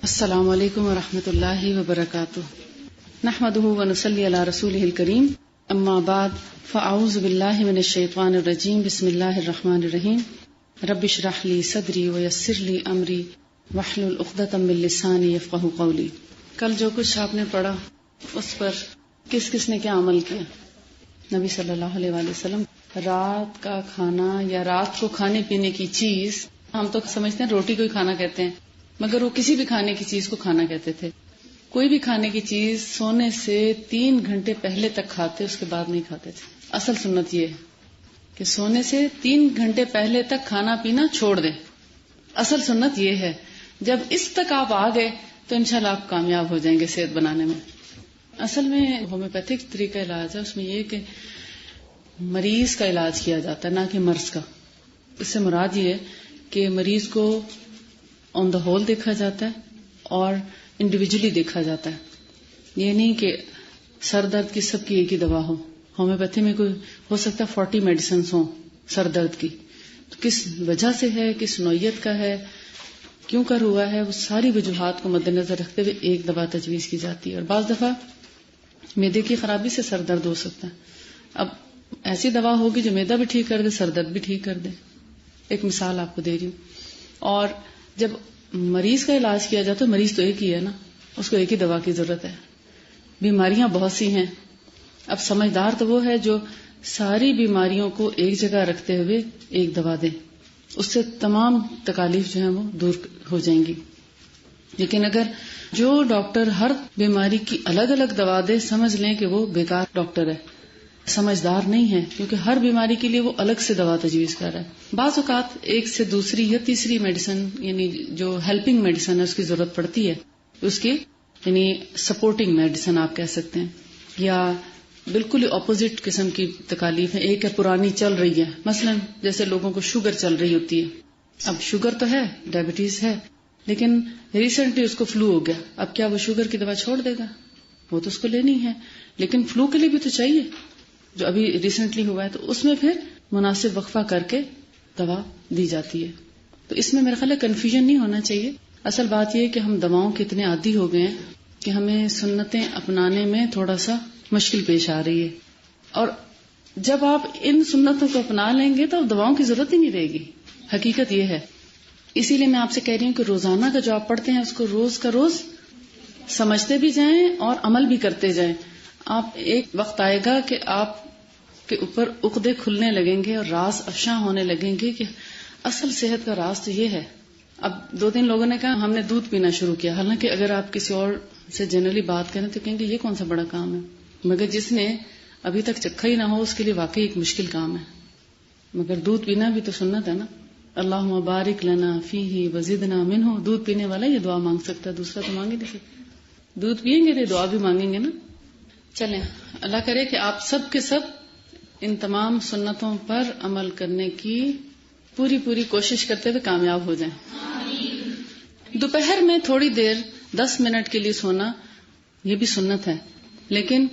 السلام علیکم ورحمۃ اللہ وبرکاتہ نحمده ونصلی علی رسولہ الکریم اما بعد فاعوذ باللہ من الشیطان الرجیم بسم اللہ الرحمن الرحیم رب اشرح لی صدری ویسر لی امری واحلل عقدۃ من لسانی یفقہوا قولی۔ کل جو کچھ آپ نے پڑھا اس پر کس کس نے کیا عمل کیا؟ نبی صلی اللہ علیہ وآلہ وسلم رات کا کھانا یا رات کو کھانے پینے کی چیز، ہم تو سمجھتے ہیں روٹی کو ہی کھانا کہتے ہیں، مگر وہ کسی بھی کھانے کی چیز کو کھانا کہتے تھے۔ کوئی بھی کھانے کی چیز سونے سے 3 گھنٹے پہلے تک کھاتے، اس کے بعد نہیں کھاتے تھے۔ اصل سنت یہ ہے کہ سونے سے 3 گھنٹے پہلے تک کھانا پینا چھوڑ دیں۔ اصل سنت یہ ہے، جب اس تک آپ آ گئے تو انشاءاللہ آپ کامیاب ہو جائیں گے صحت بنانے میں۔ اصل میں ہومیوپیتھک طریقہ علاج ہے، اس میں یہ کہ مریض کا علاج کیا جاتا ہے، نہ کہ مرض کا۔ اس سے مراد یہ ہے کہ مریض کو آن دا ہول دیکھا جاتا ہے اور انڈیویجولی دیکھا جاتا ہے۔ یہ نہیں کہ سر درد کی سب کی ایک ہی دوا ہو۔ ہومیوپیتھی میں کوئی ہو سکتا ہے 40 میڈیسنز ہوں سر درد کی، تو کس وجہ سے ہے، کس نوعیت کا ہے، کیوں کر ہوا ہے، وہ ساری وجوہات کو مد نظر رکھتے ہوئے ایک دوا تجویز کی جاتی ہے۔ اور بعض دفعہ معدے کی خرابی سے سر درد ہو سکتا ہے، اب ایسی دوا ہوگی جو معدہ بھی ٹھیک کر دے، سر درد بھی ٹھیک کر دے۔ ایک مثال آپ کو دے رہی ہوں۔ اور جب مریض کا علاج کیا جاتا ہے، مریض تو ایک ہی ہے نا، اس کو ایک ہی دوا کی ضرورت ہے۔ بیماریاں بہت سی ہیں، اب سمجھدار تو وہ ہے جو ساری بیماریوں کو ایک جگہ رکھتے ہوئے ایک دوا دے، اس سے تمام تکالیف جو ہیں وہ دور ہو جائیں گی۔ لیکن اگر جو ڈاکٹر ہر بیماری کی الگ الگ دوا دے، سمجھ لیں کہ وہ بیکار ڈاکٹر ہے، سمجھدار نہیں ہے، کیونکہ ہر بیماری کے لیے وہ الگ سے دوا تجویز کر رہا ہے۔ بعض اوقات ایک سے دوسری یا تیسری میڈیسن، یعنی جو ہیلپنگ میڈیسن ہے، اس کی ضرورت پڑتی ہے، اس کی یعنی سپورٹنگ میڈیسن آپ کہہ سکتے ہیں، یا بالکل اپوزٹ قسم کی تکالیف ہے۔ ایک ہے پرانی چل رہی ہے، مثلا جیسے لوگوں کو شوگر چل رہی ہوتی ہے، اب شوگر تو ہے، ڈائبٹیز ہے، لیکن ریسنٹلی اس کو فلو ہو گیا، اب کیا وہ شوگر کی دوا چھوڑ دے گا؟ وہ تو اس کو لینی ہے، لیکن فلو کے لیے بھی تو چاہیے جو ابھی ریسنٹلی ہوا ہے، تو اس میں پھر مناسب وقفہ کر کے دوا دی جاتی ہے۔ تو اس میں میرا خیال ہے کنفیوژن نہیں ہونا چاہیے۔ اصل بات یہ ہے کہ ہم دواؤں کے اتنے عادی ہو گئے ہیں کہ ہمیں سنتیں اپنانے میں تھوڑا سا مشکل پیش آ رہی ہے، اور جب آپ ان سنتوں کو اپنا لیں گے تو اب دواؤں کی ضرورت ہی نہیں رہے گی۔ حقیقت یہ ہے، اسی لیے میں آپ سے کہہ رہی ہوں کہ روزانہ کا جو آپ پڑھتے ہیں اس کو روز کا روز سمجھتے بھی جائیں اور عمل بھی کرتے جائیں۔ آپ ایک وقت آئے گا کہ آپ کے اوپر عقدے کھلنے لگیں گے اور راز افشاں ہونے لگیں گے کہ اصل صحت کا راز تو یہ ہے۔ اب 2-3 لوگوں نے کہا ہم نے دودھ پینا شروع کیا، حالانکہ اگر آپ کسی اور سے جنرلی بات کریں تو کہیں گے یہ کون سا بڑا کام ہے، مگر جس نے ابھی تک چکھا ہی نہ ہو اس کے لیے واقعی ایک مشکل کام ہے۔ مگر دودھ پینا بھی تو سنت ہے نا۔ اللہم بارک لنا فیہ وزدنا منہ، دودھ پینے والا یہ دعا مانگ سکتا ہے، دوسرا تو مانگ ہی نہیں سکتا۔ دودھ پیئیں گے تو دعا بھی مانگیں گے نا۔ چلیں، اللہ کرے کہ آپ سب کے سب ان تمام سنتوں پر عمل کرنے کی پوری کوشش کرتے ہوئے کامیاب ہو جائیں۔ دوپہر میں تھوڑی دیر 10 منٹ کے لیے سونا یہ بھی سنت ہے، لیکن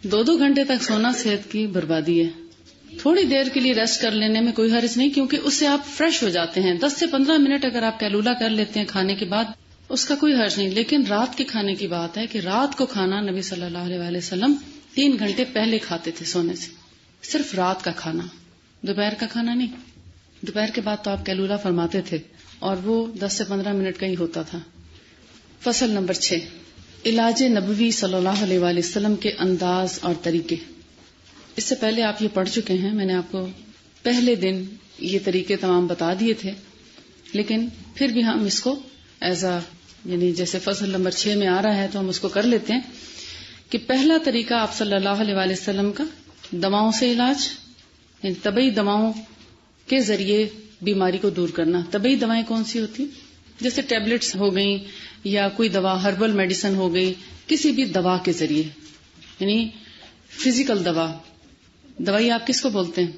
2 گھنٹے تک سونا صحت کی بربادی ہے۔ تھوڑی دیر کے لیے ریسٹ کر لینے میں کوئی حرج نہیں، کیونکہ اس سے آپ فریش ہو جاتے ہیں۔ 10 سے 15 منٹ اگر آپ کیلولا کر لیتے ہیں کھانے کے بعد، اس کا کوئی حرج نہیں۔ لیکن رات کے کھانے کی بات ہے کہ رات کو کھانا نبی صلی اللہ علیہ وآلہ وسلم 3 گھنٹے پہلے کھاتے تھے سونے سے، صرف رات کا کھانا، دوپہر کا کھانا نہیں۔ دوپہر کے بعد تو آپ کیلولا فرماتے تھے اور وہ 10 سے 15 منٹ کا ہی ہوتا تھا۔ فصل نمبر 6، علاج نبوی صلی اللہ علیہ وآلہ وسلم کے انداز اور طریقے۔ اس سے پہلے آپ یہ پڑھ چکے ہیں، میں نے آپ کو پہلے دن یہ طریقے تمام بتا دیے تھے، لیکن پھر بھی ہم اس کو یعنی جیسے فصل نمبر 6 میں آ رہا ہے تو ہم اس کو کر لیتے ہیں کہ پہلا طریقہ آپ صلی اللہ علیہ وآلہ وسلم کا دواؤں سے علاج، یعنی طبی دواؤں کے ذریعے بیماری کو دور کرنا۔ طبی دوائیں کون سی ہوتی ہیں؟ جیسے ٹیبلٹس ہو گئیں یا کوئی دوا ہربل میڈیسن ہو گئی، کسی بھی دوا کے ذریعے، یعنی فزیکل دوائی آپ کس کو بولتے ہیں؟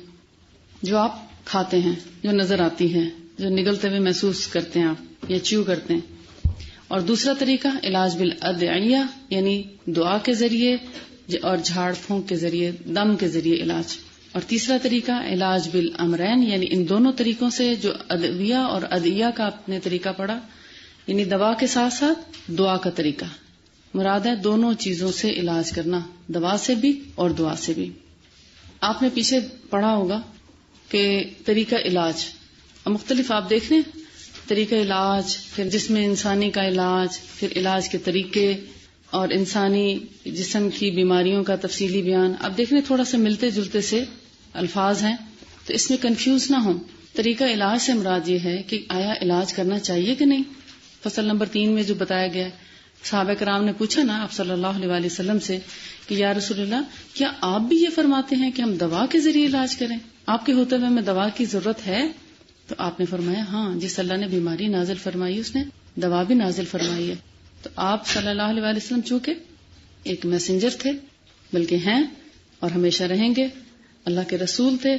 جو آپ کھاتے ہیں، جو نظر آتی ہے، جو نگلتے ہوئے محسوس کرتے ہیں آپ یا چیو کرتے ہیں۔ اور دوسرا طریقہ علاج بالادعیہ، یعنی دعا کے ذریعے اور جھاڑ پھونک کے ذریعے، دم کے ذریعے علاج۔ اور تیسرا طریقہ علاج بالامرین، یعنی ان دونوں طریقوں سے جو ادویہ اور ادعیہ کا آپ نے طریقہ پڑھا، یعنی دوا کے ساتھ ساتھ دعا کا طریقہ مراد ہے، دونوں چیزوں سے علاج کرنا، دوا سے بھی اور دعا سے بھی۔ آپ نے پیچھے پڑھا ہوگا کہ طریقہ علاج مختلف آپ دیکھ رہے ہیں، طریقہ علاج، پھر جسم انسانی کا علاج، پھر علاج کے طریقے اور انسانی جسم کی بیماریوں کا تفصیلی بیان۔ آپ دیکھ رہے ہیں تھوڑا سا ملتے جلتے سے الفاظ ہیں، تو اس میں کنفیوز نہ ہوں۔ طریقہ علاج سے مراد یہ ہے کہ آیا علاج کرنا چاہیے کہ نہیں۔ فصل نمبر 3 میں جو بتایا گیا ہے، صحابہ کرام نے پوچھا نا آپ صلی اللہ علیہ وسلم سے کہ یا رسول اللہ، کیا آپ بھی یہ فرماتے ہیں کہ ہم دوا کے ذریعے علاج کریں؟ آپ کے ہوتے ہوئے ہمیں دوا کی ضرورت ہے؟ تو آپ نے فرمایا ہاں، جس اللہ نے بیماری نازل فرمائی اس نے دوا بھی نازل فرمائی ہے۔ تو آپ صلی اللہ علیہ وسلم چونکہ ایک میسنجر تھے، بلکہ ہیں اور ہمیشہ رہیں گے، اللہ کے رسول تھے،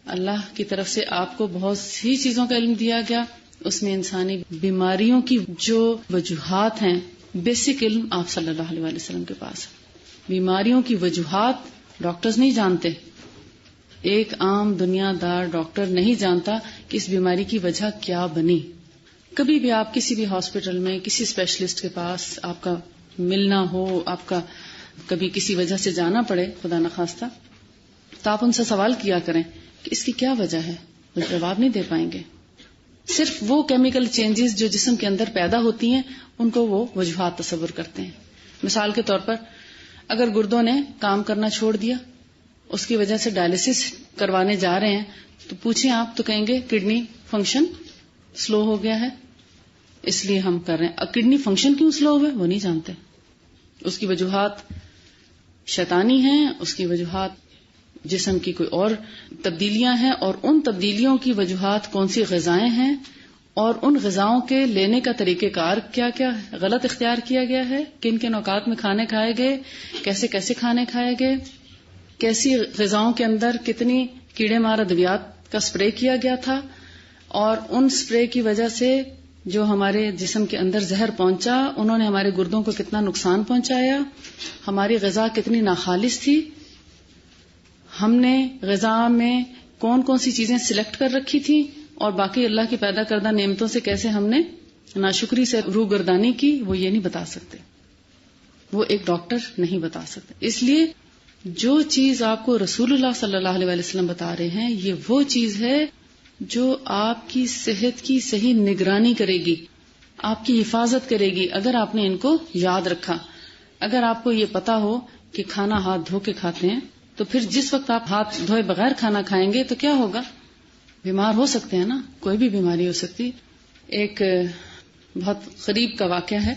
اللہ کی طرف سے آپ کو بہت سی چیزوں کا علم دیا گیا، اس میں انسانی بیماریوں کی جو وجوہات ہیں، بیسک علم آپ صلی اللہ علیہ وسلم کے پاس ہے۔ بیماریوں کی وجوہات ڈاکٹرز نہیں جانتے، ایک عام دنیا دار ڈاکٹر نہیں جانتا کہ اس بیماری کی وجہ کیا بنی۔ کبھی بھی آپ کسی بھی ہاسپٹل میں کسی اسپیشلسٹ کے پاس آپ کا ملنا ہو، آپ کا کبھی کسی وجہ سے جانا پڑے خدا نخواستہ، تو آپ ان سے سوال کیا کریں کہ اس کی کیا وجہ ہے، وہ جواب نہیں دے پائیں گے۔ صرف وہ کیمیکل چینجز جو جسم کے اندر پیدا ہوتی ہیں ان کو وہ وجوہات تصور کرتے ہیں۔ مثال کے طور پر اگر گردوں نے کام کرنا چھوڑ دیا، اس کی وجہ سے ڈائلسس کروانے جا رہے ہیں، تو پوچھیں آپ تو کہیں گے کڈنی فنکشن سلو ہو گیا ہے اس لیے ہم کر رہے ہیں۔ اب کڈنی فنکشن کیوں سلو ہوئے وہ نہیں جانتے، اس کی وجوہات شیطانی ہیں، اس کی وجوہات جسم کی کوئی اور تبدیلیاں ہیں، اور ان تبدیلیوں کی وجوہات کون سی غذائیں ہیں، اور ان غذاؤں کے لینے کا طریقہ کار کیا کیا غلط اختیار کیا گیا ہے، کن کن اوقات میں کھانے کھائے گئے، کیسے کیسے کھانے کھائے گئے، کیسی غذاؤں کے اندر کتنی کیڑے مار ادویات کا سپرے کیا گیا تھا، اور ان سپرے کی وجہ سے جو ہمارے جسم کے اندر زہر پہنچا انہوں نے ہمارے گردوں کو کتنا نقصان پہنچایا، ہماری غذا کتنی ناخالص تھی، ہم نے غذا میں کون کون سی چیزیں سلیکٹ کر رکھی تھی، اور باقی اللہ کی پیدا کردہ نعمتوں سے کیسے ہم نے ناشکری سے روگردانی کی، وہ یہ نہیں بتا سکتے، وہ ایک ڈاکٹر نہیں بتا سکتے۔ اس لیے جو چیز آپ کو رسول اللہ صلی اللہ علیہ وسلم بتا رہے ہیں یہ وہ چیز ہے جو آپ کی صحت کی صحیح نگرانی کرے گی، آپ کی حفاظت کرے گی اگر آپ نے ان کو یاد رکھا۔ اگر آپ کو یہ پتا ہو کہ کھانا ہاتھ دھو کے کھاتے ہیں، تو پھر جس وقت آپ ہاتھ دھوئے بغیر کھانا کھائیں گے تو کیا ہوگا؟ بیمار ہو سکتے ہیں نا، کوئی بھی بیماری ہو سکتی۔ ایک بہت قریب کا واقعہ ہے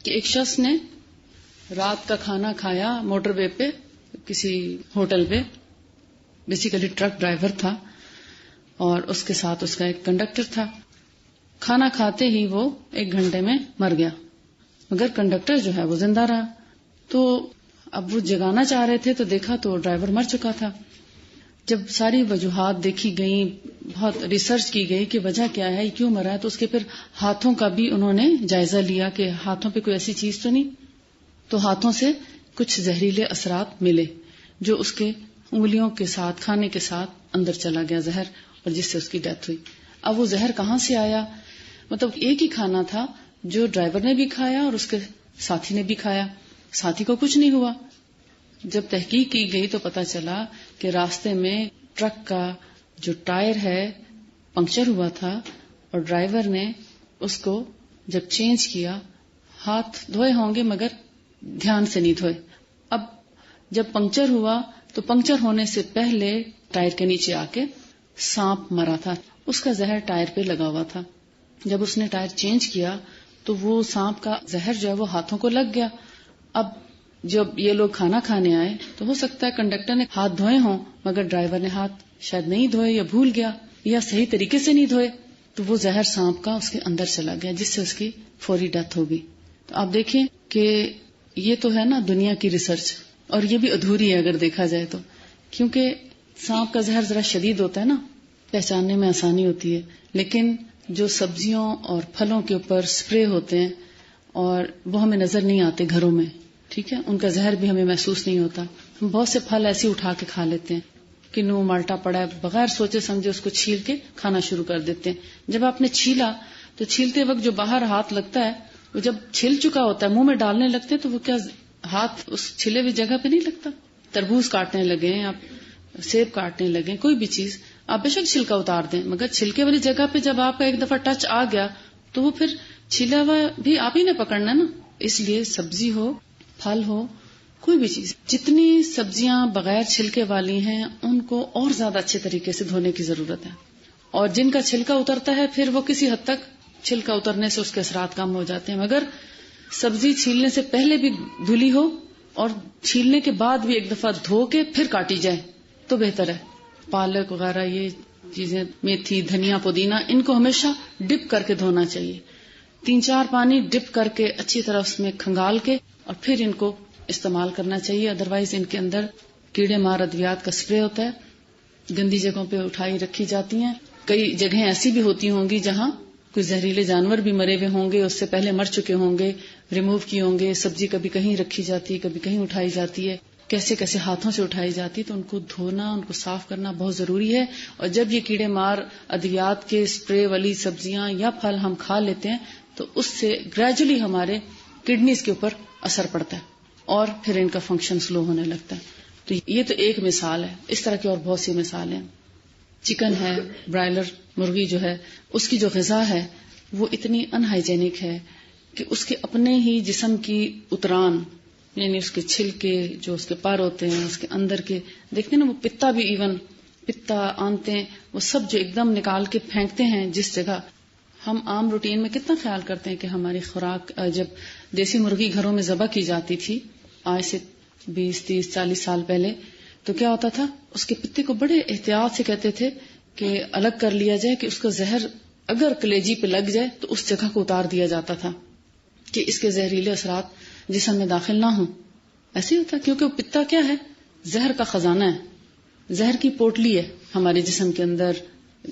کہ ایک شخص نے رات کا کھانا کھایا موٹر وے پہ کسی ہوٹل پہ، بیسیکلی ٹرک ڈرائیور تھا اور اس کے ساتھ اس کا ایک کنڈکٹر تھا۔ کھانا کھاتے ہی وہ 1 گھنٹے میں مر گیا، مگر کنڈکٹر جو ہے وہ زندہ رہا۔ تو اب وہ جگانا چاہ رہے تھے تو دیکھا تو ڈرائیور مر چکا تھا۔ جب ساری وجوہات دیکھی گئیں، بہت ریسرچ کی گئی کہ وجہ کیا ہے، کیوں مرا ہے، تو اس کے پھر ہاتھوں کا بھی انہوں نے جائزہ لیا کہ ہاتھوں پہ کوئی ایسی چیز تو نہیں، تو ہاتھوں سے کچھ زہریلے اثرات ملے جو اس کے انگلیوں کے ساتھ کھانے کے ساتھ اندر چلا گیا زہر، اور جس سے اس کی ڈیتھ ہوئی۔ اب وہ زہر کہاں سے آیا؟ مطلب ایک ہی کھانا تھا جو ڈرائیور نے بھی کھایا اور اس کے ساتھی نے بھی کھایا، ساتھی کو کچھ نہیں ہوا۔ جب تحقیق کی گئی تو پتہ چلا کہ راستے میں ٹرک کا جو ٹائر ہے پنکچر ہوا تھا، اور ڈرائیور نے اس کو جب چینج کیا، ہاتھ دھوئے ہوں گے مگر دھیان سے نہیں دھوئے۔ اب جب پنکچر ہوا تو پنکچر ہونے سے پہلے ٹائر کے نیچے آ کے سانپ مرا تھا، اس کا زہر ٹائر پہ لگا ہوا تھا۔ جب اس نے ٹائر چینج کیا تو وہ سانپ کا زہر جو ہے وہ ہاتھوں کو لگ گیا۔ اب جب یہ لوگ کھانا کھانے آئے تو ہو سکتا ہے کنڈکٹر نے ہاتھ دھوئے ہوں مگر ڈرائیور نے ہاتھ شاید نہیں دھوئے یا بھول گیا یا صحیح طریقے سے نہیں دھوئے، تو وہ زہر سانپ کا اس کے اندر چلا گیا جس سے اس کی فوری ڈیتھ ہو گئی۔ تو آپ دیکھیں کہ یہ تو ہے نا دنیا کی ریسرچ، اور یہ بھی ادھوری ہے اگر دیکھا جائے تو، کیونکہ سانپ کا زہر ذرا شدید ہوتا ہے نا، پہچاننے میں آسانی ہوتی ہے، لیکن جو سبزیوں اور پھلوں کے اوپر سپرے ہوتے ہیں اور وہ ہمیں نظر نہیں آتے گھروں میں، ٹھیک ہے، ان کا زہر بھی ہمیں محسوس نہیں ہوتا۔ ہم بہت سے پھل ایسے اٹھا کے کھا لیتے ہیں، کنو مالٹا پڑا ہے، بغیر سوچے سمجھے اس کو چھیل کے کھانا شروع کر دیتے ہیں۔ جب آپ نے چھیلا تو چھیلتے وقت جو باہر ہاتھ لگتا ہے وہ جب چھل چکا ہوتا ہے منہ میں ڈالنے لگتے ہیں تو وہ کیا ہاتھ اس چھلے ہوئی جگہ پہ نہیں لگتا. تربوز کاٹنے لگے آپ سیب کاٹنے لگے کوئی بھی چیز آپ بے شک چھلکا اتار دیں, مگر چھلکے والی جگہ پہ جب آپ کا ایک دفعہ ٹچ آ گیا تو وہ پھر چھلا ہوا بھی آپ ہی نے پکڑنا نا. اس لیے سبزی ہو پھل ہو کوئی بھی چیز, جتنی سبزیاں بغیر چھلکے والی ہیں ان کو اور زیادہ اچھے طریقے سے دھونے کی ضرورت ہے, اور جن کا چھلکا اترتا ہے پھر وہ کسی حد تک چھلکا اترنے سے اس کے اثرات کم ہو جاتے ہیں. مگر سبزی چھیلنے سے پہلے بھی دھلی ہو اور چھیلنے کے بعد بھی ایک دفعہ دھو کے پھر کاٹی جائے تو بہتر ہے. پالک وغیرہ یہ چیزیں, میتھی, دھنیا, پودینہ, ان کو ہمیشہ ڈپ کر کے دھونا چاہیے. 3-4 پانی ڈپ کر کے اچھی طرح اس میں کھنگال کے اور پھر ان کو استعمال کرنا چاہیے. ادروائز ان کے اندر کیڑے مار ادویات کا اسپرے ہوتا ہے, گندی جگہوں پہ اٹھائی رکھی جاتی ہیں. کئی جگہیں ایسی بھی ہوتی ہوں گی جہاں کوئی زہریلے جانور بھی مرے ہوئے ہوں گے, اس سے پہلے مر چکے ہوں گے, ریموو کیے ہوں گے. سبزی کبھی کہیں رکھی جاتی ہے, کبھی کہیں اٹھائی جاتی ہے, کیسے کیسے ہاتھوں سے اٹھائی جاتی, تو ان کو دھونا, ان کو صاف کرنا بہت ضروری ہے. اور جب یہ کیڑے مار ادویات کے اسپرے والی سبزیاں یا پھل ہم کھا لیتے ہیں تو اس سے گریجولی ہمارے کڈنیز کے اوپر اثر پڑتا ہے اور پھر ان کا فنکشن سلو ہونے لگتا ہے. تو یہ تو ایک مثال ہے, اس طرح کی اور بہت سی مثالیں. چکن ہے, برائلر مرغی جو ہے, اس کی جو غذا ہے وہ اتنی ان ہائیجینک ہے کہ اس کے اپنے ہی جسم کی اتران, یعنی اس کے چھلکے, جو اس کے پر ہوتے ہیں, اس کے اندر کے دیکھتے ہیں نا, وہ پتا بھی, ایون پتا, آنتیں, وہ سب جو ایک دم نکال کے پھینکتے ہیں جس جگہ. ہم عام روٹین میں کتنا خیال کرتے ہیں کہ ہماری خوراک, جب دیسی مرغی گھروں میں ذبح کی جاتی تھی آج سے 20-30-40 سال پہلے, تو کیا ہوتا تھا, اس کے پتے کو بڑے احتیاط سے کہتے تھے کہ الگ کر لیا جائے, کہ اس کا زہر اگر کلیجی پہ لگ جائے تو اس جگہ کو اتار دیا جاتا تھا کہ اس کے زہریلے اثرات جسم میں داخل نہ ہوں. ایسے ہی ہوتا ہے کیونکہ وہ پتا کیا ہے, زہر کا خزانہ ہے, زہر کی پوٹلی ہے ہمارے جسم کے اندر,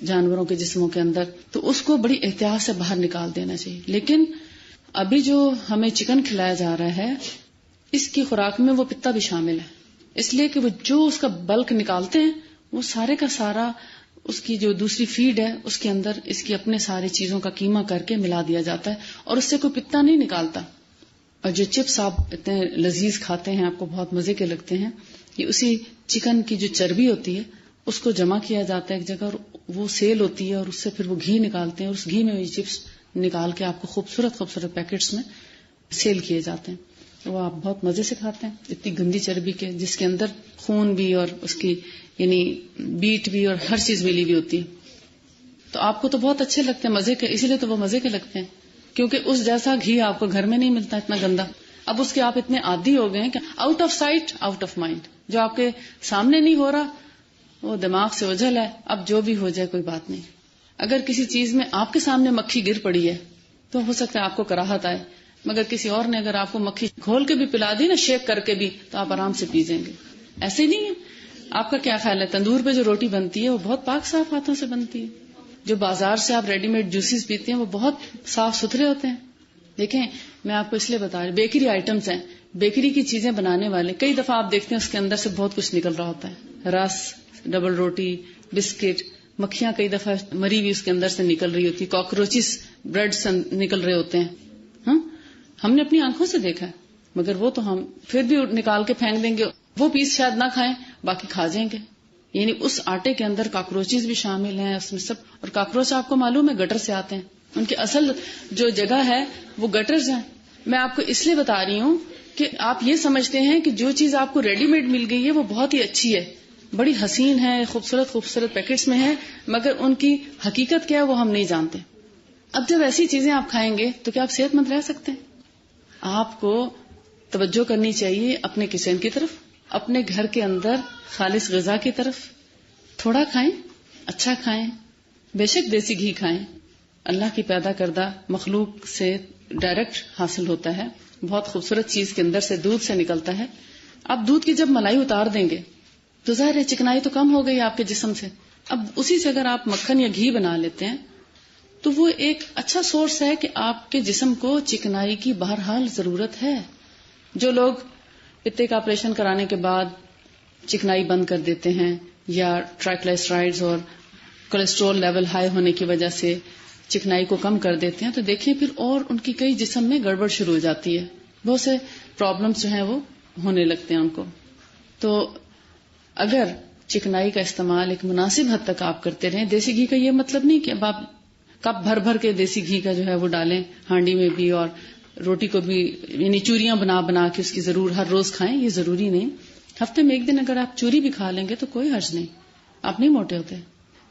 جانوروں کے جسموں کے اندر, تو اس کو بڑی احتیاط سے باہر نکال دینا چاہیے. لیکن ابھی جو ہمیں چکن کھلایا جا رہا ہے اس کی خوراک میں وہ پتا بھی شامل ہے, اس لیے کہ وہ جو اس کا بلک نکالتے ہیں وہ سارے کا سارا اس کی جو دوسری فیڈ ہے اس کے اندر اس کی اپنے ساری چیزوں کا کیما کر کے ملا دیا جاتا ہے, اور اس سے کوئی پتا نہیں نکالتا. اور جو چپس آپ اتنے لذیذ کھاتے ہیں, آپ کو بہت مزے کے لگتے ہیں, یہ اسی چکن کی جو چربی ہوتی ہے اس کو جمع کیا جاتا ہے ایک جگہ, اور وہ سیل ہوتی ہے, اور اس سے پھر وہ گھی نکالتے ہیں, اور اس گھی میں یہ چپس نکال کے آپ کو خوبصورت خوبصورت پیکٹس میں سیل کیے جاتے ہیں. وہ آپ بہت مزے سے کھاتے ہیں, اتنی گندی چربی کے, جس کے اندر خون بھی اور اس کی یعنی بیٹ بھی اور ہر چیز ملی ہوئی ہوتی ہے. تو آپ کو تو بہت اچھے لگتے ہیں, مزے کے, اسی لیے تو وہ مزے کے لگتے ہیں, کیونکہ اس جیسا گھی آپ کو گھر میں نہیں ملتا اتنا گندا. اب اس کے آپ اتنے عادی ہو گئے ہیں کہ out of sight out of mind, جو آپ کے سامنے نہیں ہو رہا وہ دماغ سے اوجھل ہے, اب جو بھی ہو جائے کوئی بات نہیں. اگر کسی چیز میں آپ کے سامنے مکھی گر پڑی ہے تو ہو سکتا ہے آپ کو کراہت آئے, مگر کسی اور نے اگر آپ کو مکھی کھول کے بھی پلا دی نا, شیک کر کے بھی, تو آپ آرام سے پی جائیں گے. ایسے ہی نہیں ہے. آپ کا کیا خیال ہے, تندور پہ جو روٹی بنتی ہے وہ بہت پاک صاف ہاتھوں سے بنتی ہے, جو بازار سے آپ ریڈی میڈ جوسز پیتے ہیں وہ بہت صاف ستھرے ہوتے ہیں. دیکھیں میں آپ کو اس لیے بتا رہی, بیکری آئٹمس ہیں, بیکری کی چیزیں بنانے والے کئی دفعہ آپ دیکھتے ہیں اس کے اندر سے بہت کچھ نکل رہا ہوتا ہے, رس, ڈبل روٹی, بسکٹ, مکھیاں کئی دفعہ مری ہوئی اس کے اندر سے نکل رہی ہوتی, کاکروچز بریڈ سے نکل رہے ہوتے ہیں. ہاں ہم نے اپنی آنکھوں سے دیکھا ہے, مگر وہ تو ہم پھر بھی نکال کے پھینک دیں گے, وہ پیس شاید نہ کھائیں باقی کھا جائیں گے. یعنی اس آٹے کے اندر کاکروچز بھی شامل ہیں اس میں سب, اور کاکروچ آپ کو معلوم ہے گٹر سے آتے ہیں, ان کی اصل جو جگہ ہے وہ گٹرز ہیں. میں آپ کو اس لیے بتا رہی ہوں کہ آپ یہ سمجھتے ہیں کہ جو چیز آپ کو ریڈی میڈ مل گئی ہے وہ بہت ہی اچھی ہے, بڑی حسین ہے, خوبصورت خوبصورت پیکٹس میں ہے, مگر ان کی حقیقت کیا ہے وہ ہم نہیں جانتے. اب جب ایسی چیزیں آپ کھائیں گے تو کیا آپ صحت مند رہ سکتے ہیں؟ آپ کو توجہ کرنی چاہیے اپنے کچن کی طرف, اپنے گھر کے اندر خالص غذا کی طرف. تھوڑا کھائیں, اچھا کھائیں, بے شک دیسی گھی کھائیں, اللہ کی پیدا کردہ مخلوق سے ڈائریکٹ حاصل ہوتا ہے, بہت خوبصورت چیز کے اندر سے دودھ سے نکلتا ہے. آپ دودھ کی جب ملائی اتار دیں گے تو ظاہر ہے چکنائی تو کم ہو گئی آپ کے جسم سے. اب اسی سے اگر آپ مکھن یا گھی بنا لیتے ہیں تو وہ ایک اچھا سورس ہے کہ آپ کے جسم کو چکنائی کی بہرحال ضرورت ہے. جو لوگ پتے کا آپریشن کرانے کے بعد چکنائی بند کر دیتے ہیں, یا ٹرائیگلائسرائڈز اور کولیسٹرول لیول ہائی ہونے کی وجہ سے چکنائی کو کم کر دیتے ہیں تو دیکھیں پھر اور ان کی کئی جسم میں گڑبڑ شروع ہو جاتی ہے، بہت سے پرابلمس جو ہیں وہ ہونے لگتے ہیں ان کو. تو اگر چکنائی کا استعمال ایک مناسب حد تک آپ کرتے رہیں، دیسی گھی کا یہ مطلب نہیں کہ اب آپ کپ بھر بھر کے دیسی گھی کا جو ہے وہ ڈالیں ہانڈی میں بھی، اور روٹی کو بھی یعنی چوریاں بنا بنا کے اس کی ضرور ہر روز کھائیں، یہ ضروری نہیں. ہفتے میں ایک دن اگر آپ چوری بھی کھا لیں گے تو کوئی حرج نہیں، آپ نہیں موٹے ہوتے.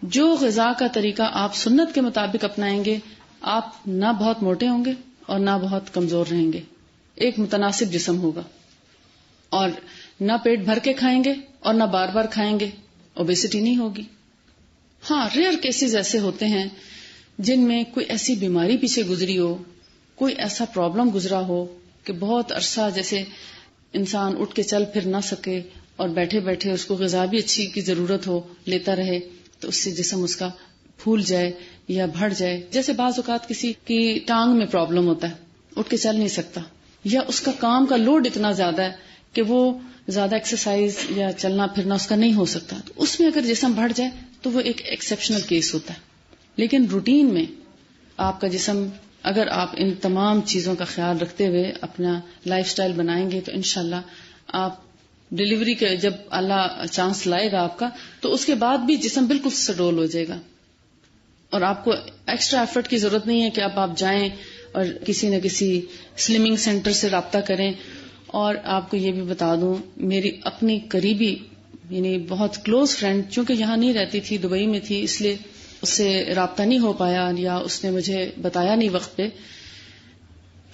جو غذا کا طریقہ آپ سنت کے مطابق اپنائیں گے، آپ نہ بہت موٹے ہوں گے اور نہ بہت کمزور رہیں گے، ایک متناسب جسم ہوگا. اور نہ پیٹ بھر کے کھائیں گے اور نہ بار بار کھائیں گے، اوبیسٹی نہیں ہوگی. ہاں ریئر کیسز ایسے ہوتے ہیں جن میں کوئی ایسی بیماری پیچھے گزری ہو، کوئی ایسا پرابلم گزرا ہو کہ بہت عرصہ جیسے انسان اٹھ کے چل پھر نہ سکے اور بیٹھے بیٹھے اس کو غذا بھی اچھی کی ضرورت ہو، لیتا رہے تو اس سے جسم اس کا پھول جائے یا بڑھ جائے. جیسے بعض اوقات کسی کی ٹانگ میں پرابلم ہوتا ہے، اٹھ کے چل نہیں سکتا، یا اس کا کام کا لوڈ اتنا زیادہ ہے کہ وہ زیادہ ایکسرسائز یا چلنا پھرنا اس کا نہیں ہو سکتا، تو اس میں اگر جسم بڑھ جائے تو وہ ایک ایکسیپشنل کیس ہوتا ہے. لیکن روٹین میں آپ کا جسم اگر آپ ان تمام چیزوں کا خیال رکھتے ہوئے اپنا لائف سٹائل بنائیں گے تو انشاءاللہ آپ ڈیلیوری کے جب اللہ چانس لائے گا آپ کا تو اس کے بعد بھی جسم بالکل سڈول ہو جائے گا، اور آپ کو ایکسٹرا ایفرٹ کی ضرورت نہیں ہے کہ اب آپ جائیں اور کسی نہ کسی سلمنگ سینٹر سے رابطہ کریں. اور آپ کو یہ بھی بتا دوں، میری اپنی قریبی یعنی بہت کلوز فرینڈ، چونکہ یہاں نہیں رہتی تھی، دبئی میں تھی، اس لیے اس سے رابطہ نہیں ہو پایا یا اس نے مجھے بتایا نہیں وقت پہ،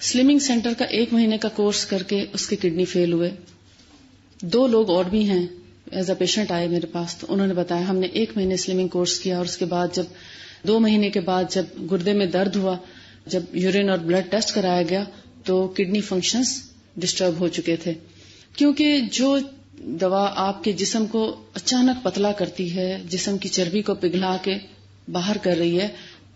سلمنگ سینٹر کا 1 مہینے کا کورس کر کے اس کے کڈنی فیل ہوئے. 2 لوگ اور بھی ہیں ایز اے پیشنٹ آئے میرے پاس، تو انہوں نے بتایا ہم نے 1 مہینے سلمنگ کورس کیا اور اس کے بعد جب 2 مہینے کے بعد جب گردے میں درد ہوا، جب یورین اور بلڈ ٹیسٹ کرایا گیا تو کڈنی فنکشنز ڈسٹرب ہو چکے تھے. کیونکہ جو دوا آپ کے جسم کو اچانک پتلا کرتی ہے، جسم کی چربی کو پگھلا کے باہر کر رہی ہے،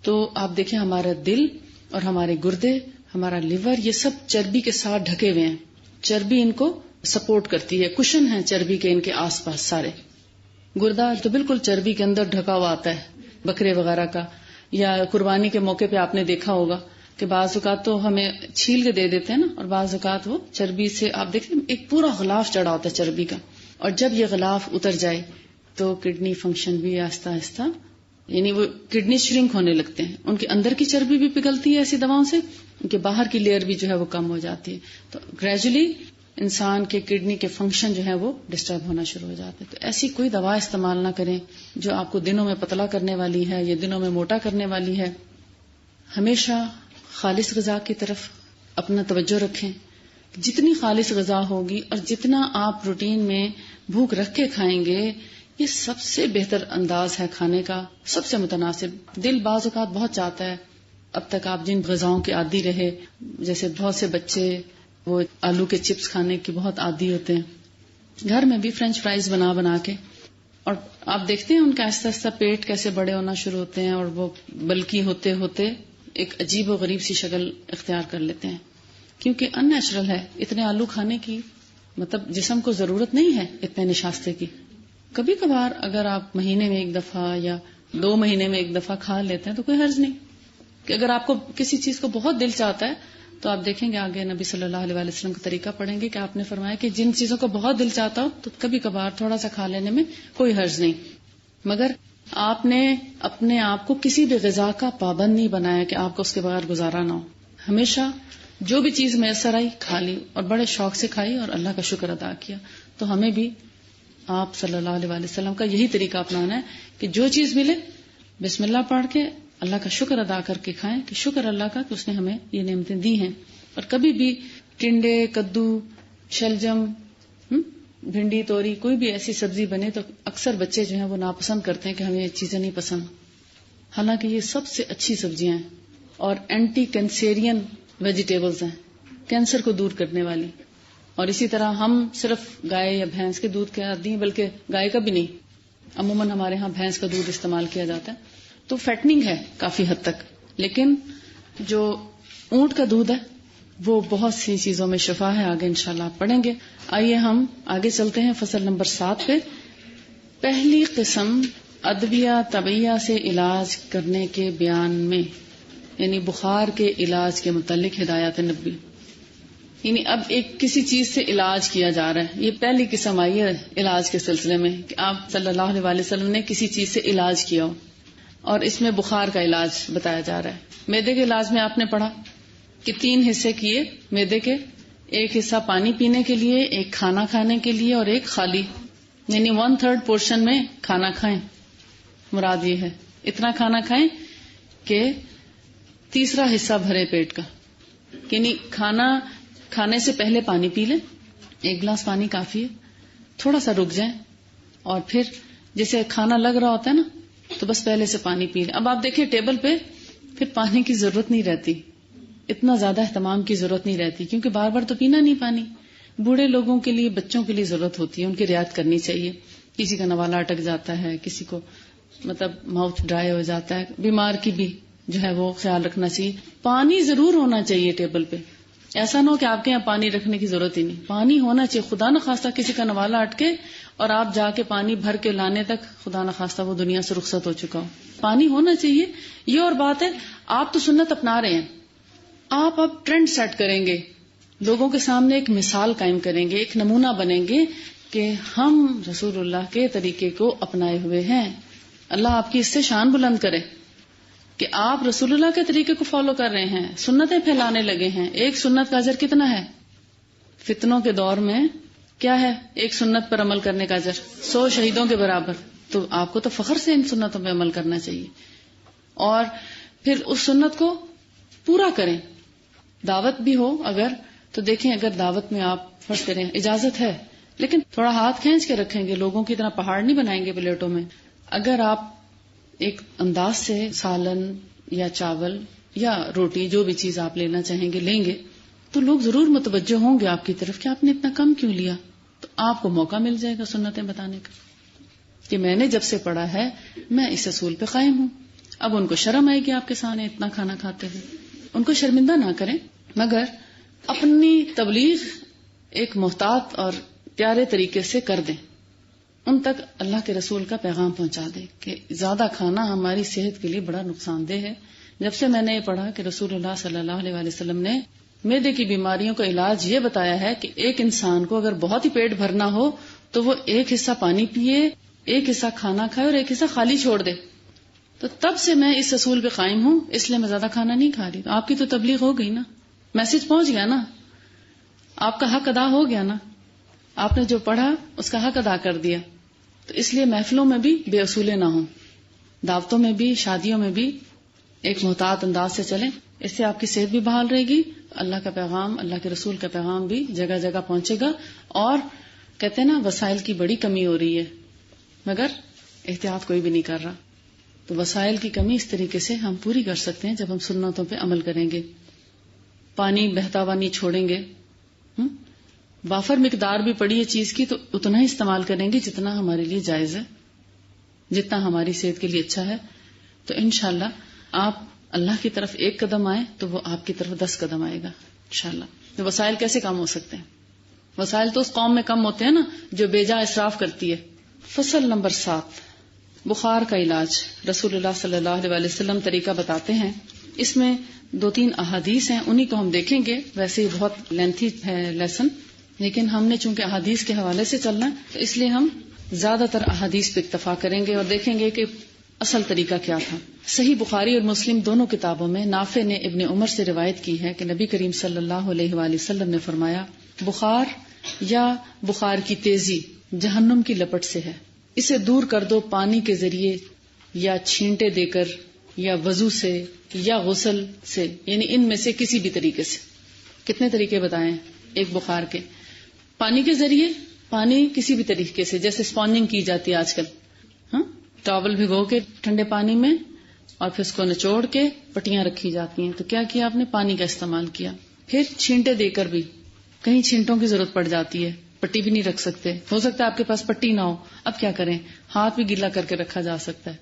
تو آپ دیکھیں ہمارا دل اور ہمارے گردے، ہمارا لیور، یہ سب چربی کے ساتھ ڈھکے ہوئے ہیں. چربی ان کو سپورٹ کرتی ہے، کشن ہے چربی کے ان کے آس پاس سارے. گردہ تو بالکل چربی کے اندر ڈھکا ہوا آتا ہے بکرے وغیرہ کا، یا قربانی کے موقع پہ آپ نے دیکھا ہوگا کہ بعض اوقات تو ہمیں چھیل کے دے دیتے ہیں نا، اور بعض اوقات وہ چربی سے آپ دیکھیں ایک پورا غلاف چڑھا ہوتا ہے چربی کا، اور جب یہ غلاف اتر جائے تو کڈنی فنکشن بھی آہستہ آہستہ یعنی وہ کڈنی شرنک ہونے لگتے ہیں، ان کے اندر کی چربی بھی پگھلتی ہے ایسی دواؤں سے، ان کے باہر کی لیئر بھی جو ہے وہ کم ہو جاتی ہے. تو گریجولی انسان کے کڈنی کے فنکشن جو ہے وہ ڈسٹرب ہونا شروع ہو جاتے ہیں. تو ایسی کوئی دوا استعمال نہ کریں جو آپ کو دنوں میں پتلا کرنے والی ہے یا دنوں میں موٹا کرنے والی ہے. ہمیشہ خالص غذا کی طرف اپنا توجہ رکھیں. جتنی خالص غذا ہوگی اور جتنا آپ روٹین میں بھوک رکھ کے کھائیں گے، یہ سب سے بہتر انداز ہے کھانے کا، سب سے متناسب. دل بعض اوقات بہت چاہتا ہے، اب تک آپ جن غذاؤں کے عادی رہے، جیسے بہت سے بچے وہ آلو کے چپس کھانے کی بہت عادی ہوتے ہیں، گھر میں بھی فرینچ فرائز بنا بنا کے، اور آپ دیکھتے ہیں ان کا آہستہ آہستہ پیٹ کیسے بڑے ہونا شروع ہوتے ہیں اور وہ بلکی ہوتے ہوتے ایک عجیب و غریب سی شکل اختیار کر لیتے ہیں، کیونکہ ان نیچرل ہے. اتنے آلو کھانے کی مطلب جسم کو ضرورت نہیں ہے اتنے نشاستے کی. کبھی کبھار اگر آپ مہینے میں 1 دفعہ یا 2 مہینے میں 1 دفعہ کھا لیتے ہیں تو کوئی حرج نہیں. کہ اگر آپ کو کسی چیز کو بہت دل چاہتا ہے تو آپ دیکھیں گے آگے نبی صلی اللہ علیہ وسلم کا طریقہ پڑھیں گے کہ آپ نے فرمایا کہ جن چیزوں کو بہت دل چاہتا ہو تو کبھی کبھار تھوڑا سا کھا لینے میں کوئی حرج نہیں، مگر آپ نے اپنے آپ کو کسی بھی غذا کا پابند نہیں بنایا کہ آپ کو اس کے بغیر گزارا نہ ہو. ہمیشہ جو بھی چیز میسر آئی کھا لی اور بڑے شوق سے کھائی اور اللہ کا شکر ادا کیا. تو ہمیں بھی آپ صلی اللہ علیہ وسلم کا یہی طریقہ اپنانا ہے کہ جو چیز ملے بسم اللہ پڑھ کے اللہ کا شکر ادا کر کے کھائیں کہ شکر اللہ کا کہ اس نے ہمیں یہ نعمتیں دی ہیں. اور کبھی بھی ٹنڈے، کدو، شلجم، بھنڈی، توری، کوئی بھی ایسی سبزی بنے تو اکثر بچے جو ہیں وہ ناپسند کرتے ہیں کہ ہمیں یہ چیزیں نہیں پسند، حالانکہ یہ سب سے اچھی سبزیاں ہیں اور اینٹی کینسیرین ویجیٹیبلز ہیں، کینسر کو دور کرنے والی. اور اسی طرح ہم صرف گائے یا بھینس کے دودھ کے عادی ہیں، بلکہ گائے کا بھی نہیں، عموماً ہمارے ہاں بھینس کا دودھ استعمال کیا جاتا ہے، تو فیٹنگ ہے کافی حد تک. لیکن جو اونٹ کا دودھ ہے وہ بہت سی چیزوں میں شفا ہے، آگے انشاءاللہ آپ پڑھیں گے. آئیے ہم آگے چلتے ہیں فصل نمبر 7 پہ. پہلی قسم ادویہ طبیعہ سے علاج کرنے کے بیان میں یعنی بخار کے علاج کے متعلق ہدایات نبوی. یعنی اب ایک کسی چیز سے علاج کیا جا رہا ہے. یہ پہلی قسم آئی ہے علاج کے سلسلے میں کہ آپ صلی اللہ علیہ وسلم نے کسی چیز سے علاج کیا ہو، اور اس میں بخار کا علاج بتایا جا رہا ہے. معدے کے علاج میں آپ نے پڑھا کہ 3 حصے کیے معدے کے، ایک حصہ پانی پینے کے لیے، ایک کھانا کھانے کے لیے، اور ایک خالی، یعنی 1/3 پورشن میں کھانا کھائیں. مراد یہ ہے اتنا کھانا کھائیں کہ تیسرا حصہ بھرے پیٹ کا، یعنی کھانا کھانے سے پہلے پانی پی لیں، 1 گلاس پانی کافی ہے، تھوڑا سا رک جائیں، اور پھر جیسے کھانا لگ رہا ہوتا ہے نا تو بس پہلے سے پانی پی لیں. اب آپ دیکھیں ٹیبل پہ پھر پانی کی ضرورت نہیں رہتی، اتنا زیادہ اہتمام کی ضرورت نہیں رہتی، کیونکہ بار بار تو پینا نہیں پانی. بوڑھے لوگوں کے لیے، بچوں کے لیے ضرورت ہوتی ہے، ان کی رعایت کرنی چاہیے. کسی کا نوالا اٹک جاتا ہے، کسی کو مطلب ماؤتھ ڈرائی ہو جاتا ہے، بیمار کی بھی جو ہے وہ خیال رکھنا چاہیے. پانی ضرور ہونا چاہیے ٹیبل پہ، ایسا نہ ہو کہ آپ کے یہاں پانی رکھنے کی ضرورت ہی نہیں. پانی ہونا چاہیے. خدا نخواستہ کسی کا نوالا اٹکے اور آپ جا کے پانی بھر کے لانے تک خدا نخواستہ وہ دنیا سے رخصت ہو چکا ہو. پانی ہونا چاہیے. یہ اور بات ہے آپ تو سنت اپنا رہے ہیں، آپ اب ٹرینڈ سیٹ کریں گے، لوگوں کے سامنے ایک مثال قائم کریں گے، ایک نمونہ بنیں گے کہ ہم رسول اللہ کے طریقے کو اپنائے ہوئے ہیں. اللہ آپ کی اس سے شان بلند کرے کہ آپ رسول اللہ کے طریقے کو فالو کر رہے ہیں، سنتیں پھیلانے لگے ہیں. ایک سنت کا اجر کتنا ہے؟ فتنوں کے دور میں کیا ہے ایک سنت پر عمل کرنے کا اجر؟ 100 شہیدوں کے برابر. تو آپ کو تو فخر سے ان سنتوں پہ عمل کرنا چاہیے، اور پھر اس سنت کو پورا کریں. دعوت بھی ہو اگر تو دیکھیں، اگر دعوت میں آپ فرض کریں اجازت ہے لیکن تھوڑا ہاتھ کھینچ کے رکھیں گے، لوگوں کی طرح پہاڑ نہیں بنائیں گے پلیٹوں میں. اگر آپ ایک انداز سے سالن یا چاول یا روٹی جو بھی چیز آپ لینا چاہیں گے لیں گے تو لوگ ضرور متوجہ ہوں گے آپ کی طرف کہ آپ نے اتنا کم کیوں لیا. تو آپ کو موقع مل جائے گا سنتیں بتانے کا کہ میں نے جب سے پڑھا ہے میں اس اصول پہ قائم ہوں. اب ان کو شرم آئے گی آپ کے سامنے اتنا کھانا کھاتے ہوئے، ان کو شرمندہ نہ کریں، مگر اپنی تبلیغ ایک محتاط اور پیارے طریقے سے کر دیں، ان تک اللہ کے رسول کا پیغام پہنچا دیں کہ زیادہ کھانا ہماری صحت کے لیے بڑا نقصان دہ ہے. جب سے میں نے یہ پڑھا کہ رسول اللہ صلی اللہ علیہ وسلم نے معدے کی بیماریوں کا علاج یہ بتایا ہے کہ ایک انسان کو اگر بہت ہی پیٹ بھرنا ہو تو وہ 1 حصہ پانی پیے، 1 حصہ کھانا کھائے اور 1 حصہ خالی چھوڑ دے. تو تب سے میں اس اصول پہ قائم ہوں، اس لیے میں زیادہ کھانا نہیں کھا رہی. تو آپ کی تو تبلیغ ہو گئی نا، میسج پہنچ گیا نا، آپ کا حق ادا ہو گیا نا، آپ نے جو پڑھا اس کا حق ادا کر دیا. تو اس لیے محفلوں میں بھی بے اصولے نہ ہوں، دعوتوں میں بھی، شادیوں میں بھی ایک محتاط انداز سے چلیں. اس سے آپ کی صحت بھی بحال رہے گی، اللہ کا پیغام، اللہ کے رسول کا پیغام بھی جگہ جگہ پہنچے گا. اور کہتے ہیں نا وسائل کی بڑی کمی ہو رہی ہے مگر احتیاط کوئی بھی نہیں کر رہا. تو وسائل کی کمی اس طریقے سے ہم پوری کر سکتے ہیں جب ہم سنتوں پہ عمل کریں گے. پانی بہتا ہوا نہیں چھوڑیں گے، وافر مقدار بھی پڑی ہے چیز کی تو اتنا ہی استعمال کریں گے جتنا ہمارے لیے جائز ہے، جتنا ہماری صحت کے لیے اچھا ہے. تو انشاءاللہ آپ اللہ کی طرف 1 قدم آئے تو وہ آپ کی طرف 10 قدم آئے گا انشاءاللہ. تو وسائل کیسے کم ہو سکتے ہیں؟ وسائل تو اس قوم میں کم ہوتے ہیں نا جو بے جا اسراف کرتی ہے. فصل نمبر 7، بخار کا علاج. رسول اللہ صلی اللہ علیہ وسلم طریقہ بتاتے ہیں. اس میں 2-3 احادیث ہیں، انہی کو ہم دیکھیں گے. ویسے ہی بہت لینتھی ہے لیسن، لیکن ہم نے چونکہ احادیث کے حوالے سے چلنا ہے تو اس لیے ہم زیادہ تر احادیث پہ اکتفا کریں گے اور دیکھیں گے کہ اصل طریقہ کیا تھا. صحیح بخاری اور مسلم دونوں کتابوں میں نافع نے ابن عمر سے روایت کی ہے کہ نبی کریم صلی اللہ علیہ وآلہ وسلم نے فرمایا، بخار یا بخار کی تیزی جہنم کی لپٹ سے ہے، اسے دور کر دو پانی کے ذریعے یا چھینٹے دے کر یا وضو سے یا غسل سے، یعنی ان میں سے کسی بھی طریقے سے. کتنے طریقے بتائیں؟ ایک بخار کے پانی کے ذریعے، پانی کسی بھی طریقے سے، جیسے اسپونجنگ کی جاتی ہے آج کل، ٹاول بھگو کے ٹھنڈے پانی میں اور پھر اس کو نچوڑ کے پٹیاں رکھی جاتی ہیں. تو کیا کیا آپ نے؟ پانی کا استعمال کیا. پھر چھینٹے دے کر بھی، کہیں چھینٹوں کی ضرورت پڑ جاتی ہے، پٹی بھی نہیں رکھ سکتے، ہو سکتا ہے آپ کے پاس پٹی نہ ہو، اب کیا کریں؟ ہاتھ بھی گیلا کر کے رکھا جا سکتا ہے.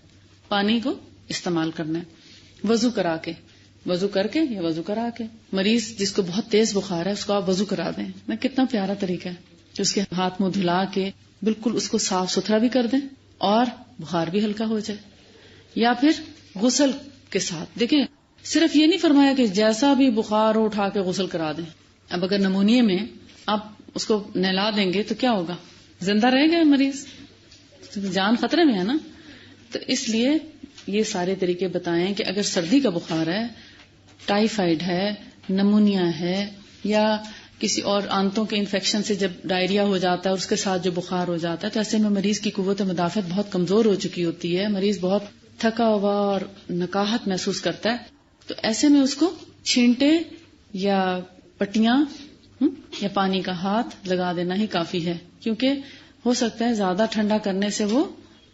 پانی کو استعمال کرنا ہے. وضو کرا کے، وضو کر کے یا وضو کرا کے. مریض جس کو بہت تیز بخار ہے اس کو آپ وضو کرا دیں. میں کتنا پیارا طریقہ ہے کہ اس کے ہاتھ منہ دھلا کے بالکل اس کو صاف ستھرا بھی کر دیں اور بخار بھی ہلکا ہو جائے. یا پھر غسل کے ساتھ، دیکھیں صرف یہ نہیں فرمایا کہ جیسا بھی بخار ہو اٹھا کے غسل کرا دیں. اب اگر نمونیے میں آپ اس کو نہلا دیں گے تو کیا ہوگا؟ زندہ رہے گا مریض، جان خطرے میں ہے نا. تو اس لیے یہ سارے طریقے بتائیں کہ اگر سردی کا بخار ہے، ٹائیفائڈ ہے، نمونیا ہے، یا کسی اور آنتوں کے انفیکشن سے جب ڈائریا ہو جاتا ہے اور اس کے ساتھ جو بخار ہو جاتا ہے، تو ایسے میں مریض کی قوت مدافعت بہت کمزور ہو چکی ہوتی ہے، مریض بہت تھکا ہوا اور نکاہت محسوس کرتا ہے. تو ایسے میں اس کو چھینٹے یا پٹیاں یا پانی کا ہاتھ لگا دینا ہی کافی ہے، کیونکہ ہو سکتا ہے زیادہ ٹھنڈا کرنے سے وہ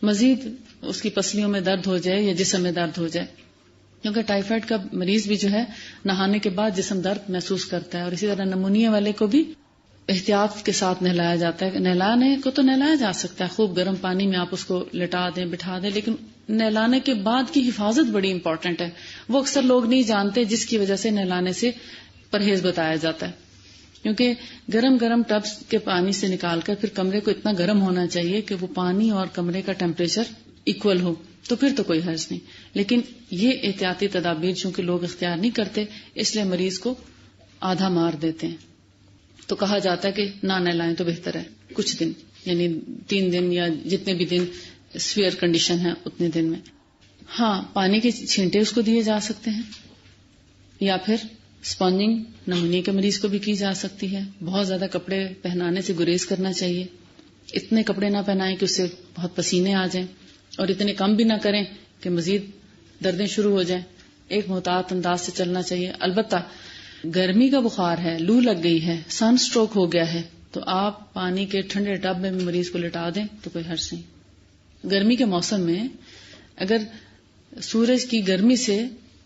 مزید اس کی پسلیوں میں درد ہو جائے یا جسم میں درد ہو جائے، کیونکہ ٹائیفائڈ کا مریض بھی جو ہے نہانے کے بعد جسم درد محسوس کرتا ہے. اور اسی طرح نمونیا والے کو بھی احتیاط کے ساتھ نہلایا جاتا ہے. نہلانے کو تو نہلایا جا سکتا ہے، خوب گرم پانی میں آپ اس کو لٹا دیں، بٹھا دیں، لیکن نہلانے کے بعد کی حفاظت بڑی امپورٹنٹ ہے. وہ اکثر لوگ نہیں جانتے، جس کی وجہ سے نہلانے سے پرہیز بتایا جاتا ہے. کیونکہ گرم گرم ٹبس کے پانی سے نکال کر پھر کمرے کو اتنا گرم ہونا چاہیے کہ وہ پانی اور کمرے کا ٹیمپریچر ایکول ہو، تو پھر تو کوئی حرج نہیں. لیکن یہ احتیاطی تدابیر چونکہ لوگ اختیار نہیں کرتے، اس لیے مریض کو آدھا مار دیتے ہیں. تو کہا جاتا ہے کہ نہ نہلائیں تو بہتر ہے کچھ دن، یعنی 3 دن یا جتنے بھی دن سویئر کنڈیشن ہے اتنے دن میں. ہاں، پانی کے چھینٹے اس کو دیے جا سکتے ہیں، یا پھر اسپونجنگ نمونیے کے مریض کو بھی کی جا سکتی ہے. بہت زیادہ کپڑے پہنانے سے گریز کرنا چاہیے. اتنے کپڑے نہ پہنائیں کہ اس سے بہت پسینے آ جائیں، اور اتنے کم بھی نہ کریں کہ مزید دردیں شروع ہو جائیں. ایک محتاط انداز سے چلنا چاہیے. البتہ گرمی کا بخار ہے، لو لگ گئی ہے، سن سٹروک ہو گیا ہے، تو آپ پانی کے ٹھنڈے ٹب میں مریض کو لٹا دیں تو کوئی حرج نہیں. گرمی کے موسم میں اگر سورج کی گرمی سے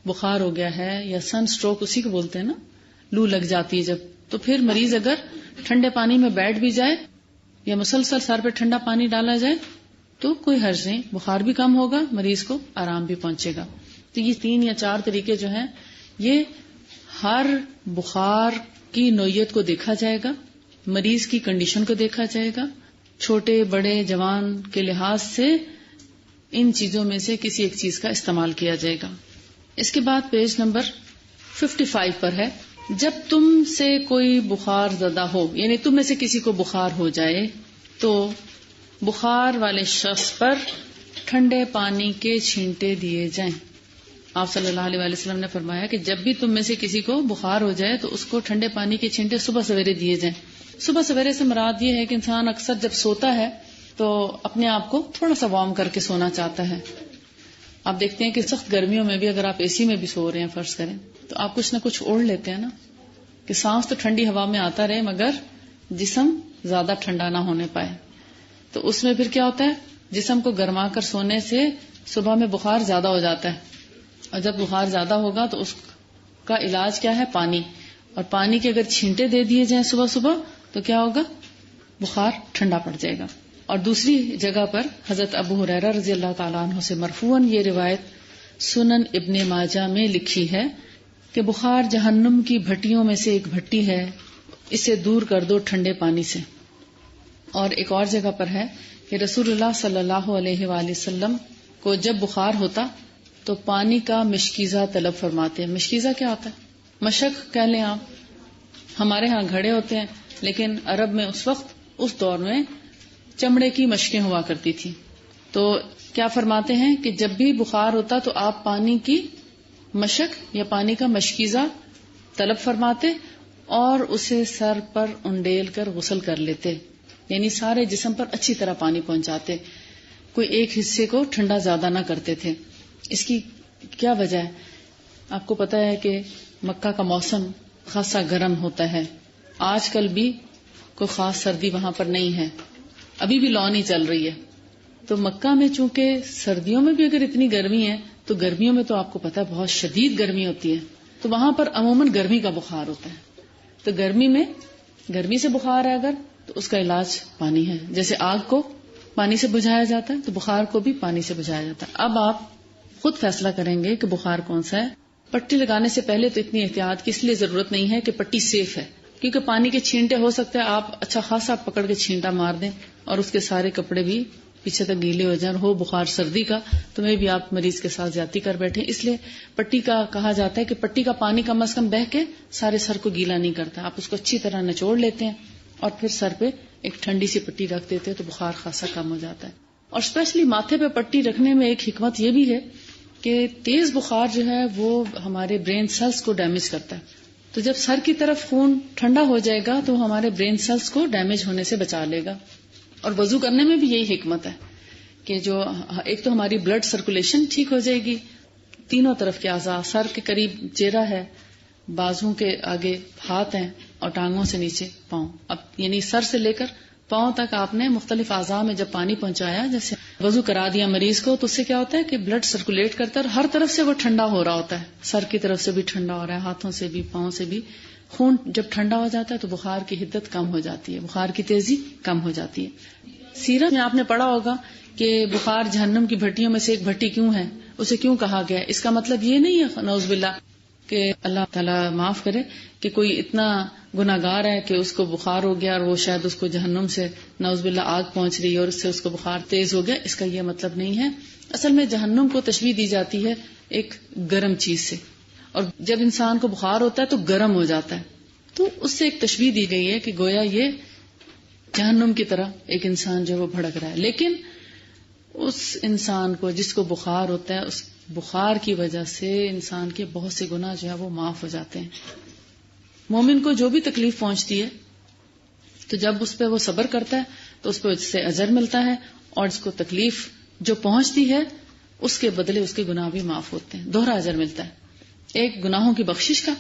بخار ہو گیا ہے یا سن سٹروک اسی کو بولتے ہیں نا، لو لگ جاتی ہے جب، تو پھر مریض اگر ٹھنڈے پانی میں بیٹھ بھی جائے یا مسلسل سر پہ ٹھنڈا پانی ڈالا جائے تو کوئی حرج نہیں، بخار بھی کم ہوگا، مریض کو آرام بھی پہنچے گا. تو یہ 3 یا 4 طریقے جو ہیں، یہ ہر بخار کی نوعیت کو دیکھا جائے گا، مریض کی کنڈیشن کو دیکھا جائے گا، چھوٹے بڑے جوان کے لحاظ سے ان چیزوں میں سے کسی ایک چیز کا استعمال کیا جائے گا. اس کے بعد پیج نمبر 55 پر ہے، جب تم سے کوئی بخار زدہ ہو، یعنی تم میں سے کسی کو بخار ہو جائے تو بخار والے شخص پر ٹھنڈے پانی کے چھینٹے دیے جائیں. آپ صلی اللہ علیہ وسلم نے فرمایا کہ جب بھی تم میں سے کسی کو بخار ہو جائے تو اس کو ٹھنڈے پانی کے چھینٹے صبح سویرے دیے جائیں. صبح سویرے سے مراد یہ ہے کہ انسان اکثر جب سوتا ہے تو اپنے آپ کو تھوڑا سا وارم کر کے سونا چاہتا ہے. آپ دیکھتے ہیں کہ سخت گرمیوں میں بھی اگر آپ اے سی میں بھی سو رہے ہیں فرض کریں تو آپ کچھ نہ کچھ اوڑھ لیتے ہیں نا، کہ سانس تو ٹھنڈی ہوا میں آتا رہے مگر جسم زیادہ ٹھنڈا نہ ہونے پائے. تو اس میں پھر کیا ہوتا ہے، جسم کو گرما کر سونے سے صبح میں بخار زیادہ ہو جاتا ہے، اور جب بخار زیادہ ہوگا تو اس کا علاج کیا ہے؟ پانی. اور پانی کے اگر چھینٹے دے دیے جائیں صبح صبح تو کیا ہوگا؟ بخار ٹھنڈا پڑ جائے گا. اور دوسری جگہ پر حضرت ابو ہریرہ رضی اللہ تعالیٰ عنہ سے مرفوعاً یہ روایت سنن ابن ماجہ میں لکھی ہے کہ بخار جہنم کی بھٹیوں میں سے ایک بھٹی ہے، اسے دور کر دو ٹھنڈے پانی سے. اور ایک اور جگہ پر ہے کہ رسول اللہ صلی اللہ علیہ وآلہ وسلم کو جب بخار ہوتا تو پانی کا مشکیزہ طلب فرماتے ہیں. مشکیزہ کیا ہوتا ہے؟ مشک کہہ لیں آپ، ہمارے ہاں گھڑے ہوتے ہیں لیکن عرب میں اس وقت اس دور میں چمڑے کی مشکیں ہوا کرتی تھی. تو کیا فرماتے ہیں کہ جب بھی بخار ہوتا تو آپ پانی کی مشک یا پانی کا مشکیزہ طلب فرماتے اور اسے سر پر انڈیل کر غسل کر لیتے، یعنی سارے جسم پر اچھی طرح پانی پہنچاتے، کوئی ایک حصے کو ٹھنڈا زیادہ نہ کرتے تھے. اس کی کیا وجہ ہے؟ آپ کو پتا ہے کہ مکہ کا موسم خاصا گرم ہوتا ہے. آج کل بھی کوئی خاص سردی وہاں پر نہیں ہے، ابھی بھی لو نہیں چل رہی ہے. تو مکہ میں چونکہ سردیوں میں بھی اگر اتنی گرمی ہے تو گرمیوں میں تو آپ کو پتا ہے بہت شدید گرمی ہوتی ہے، تو وہاں پر عموماً گرمی کا بخار ہوتا ہے. تو گرمی میں گرمی سے بخار ہے اگر تو اس کا علاج پانی ہے. جیسے آگ کو پانی سے بجھایا جاتا ہے تو بخار کو بھی پانی سے بجھایا جاتا ہے. اب آپ خود فیصلہ کریں گے کہ بخار کون سا ہے. پٹی لگانے سے پہلے تو اتنی احتیاط کی اس لیے ضرورت نہیں ہے کہ پٹی سیف ہے، کیونکہ پانی کے چھینٹے ہو سکتے ہیں آپ اچھا خاصا پکڑ کے چھینٹا مار دیں اور اس کے سارے کپڑے بھی پیچھے تک گیلے ہو جائیں اور ہو بخار سردی کا تو میں بھی آپ مریض کے ساتھ زیادتی کر بیٹھے. اس لیے پٹی کا کہا جاتا ہے کہ پٹی کا پانی کم از کم بہہ کے سارے سر کو گیلا نہیں کرتا. آپ اس کو اچھی طرح نچوڑ لیتے ہیں اور پھر سر پہ ایک ٹھنڈی سی پٹی رکھ دیتے ہیں تو بخار خاصا کم ہو جاتا ہے. اور اسپیشلی ماتھے پہ پٹی رکھنے میں ایک حکمت یہ بھی ہے کہ تیز بخار جو ہے وہ ہمارے برین سیلز کو ڈیمیج کرتا ہے. تو جب سر کی طرف خون ٹھنڈا ہو جائے گا تو ہمارے برین سیلز کو ڈیمیج ہونے سے بچا لے گا. اور وضو کرنے میں بھی یہی حکمت ہے کہ جو ایک تو ہماری بلڈ سرکولیشن ٹھیک ہو جائے گی, تینوں طرف کے اعضاء, سر کے قریب چہرہ ہے, بازو کے آگے ہاتھ ہیں اور ٹانگوں سے نیچے پاؤں. اب یعنی سر سے لے کر پاؤں تک آپ نے مختلف اعضاء میں جب پانی پہنچایا, جیسے وضو کرا دیا مریض کو, تو اس سے کیا ہوتا ہے کہ بلڈ سرکولیٹ کرتا ہے اور ہر طرف سے وہ ٹھنڈا ہو رہا ہوتا ہے. سر کی طرف سے بھی ٹھنڈا ہو رہا ہے, ہاتھوں سے بھی, پاؤں سے بھی. خون جب ٹھنڈا ہو جاتا ہے تو بخار کی حدت کم ہو جاتی ہے, بخار کی تیزی کم ہو جاتی ہے. سیرت میں آپ نے پڑھا ہوگا کہ بخار جہنم کی بھٹیوں میں سے ایک بھٹی کیوں ہے, اسے کیوں کہا گیا. اس کا مطلب یہ نہیں ہے نعوذ باللہ کہ اللہ تعالیٰ معاف کرے کہ کوئی اتنا گناہگار ہے کہ اس کو بخار ہو گیا اور وہ شاید اس کو جہنم سے نعوذ باللہ آگ پہنچ رہی ہے اور اس سے اس کو بخار تیز ہو گیا. اس کا یہ مطلب نہیں ہے. اصل میں جہنم کو تشبیہ دی جاتی ہے ایک گرم چیز سے, اور جب انسان کو بخار ہوتا ہے تو گرم ہو جاتا ہے, تو اس سے ایک تشبیہ دی گئی ہے کہ گویا یہ جہنم کی طرح ایک انسان جو وہ بھڑک رہا ہے. لیکن اس انسان کو جس کو بخار ہوتا ہے, اس بخار کی وجہ سے انسان کے بہت سے گناہ جو ہے وہ معاف ہو جاتے ہیں. مومن کو جو بھی تکلیف پہنچتی ہے تو جب اس پہ وہ صبر کرتا ہے تو اس پہ اس سے اجر ملتا ہے, اور اس کو تکلیف جو پہنچتی ہے اس کے بدلے اس کے گناہ بھی معاف ہوتے ہیں. دوہرا اجر ملتا ہے, ایک گناہوں کی بخشش کا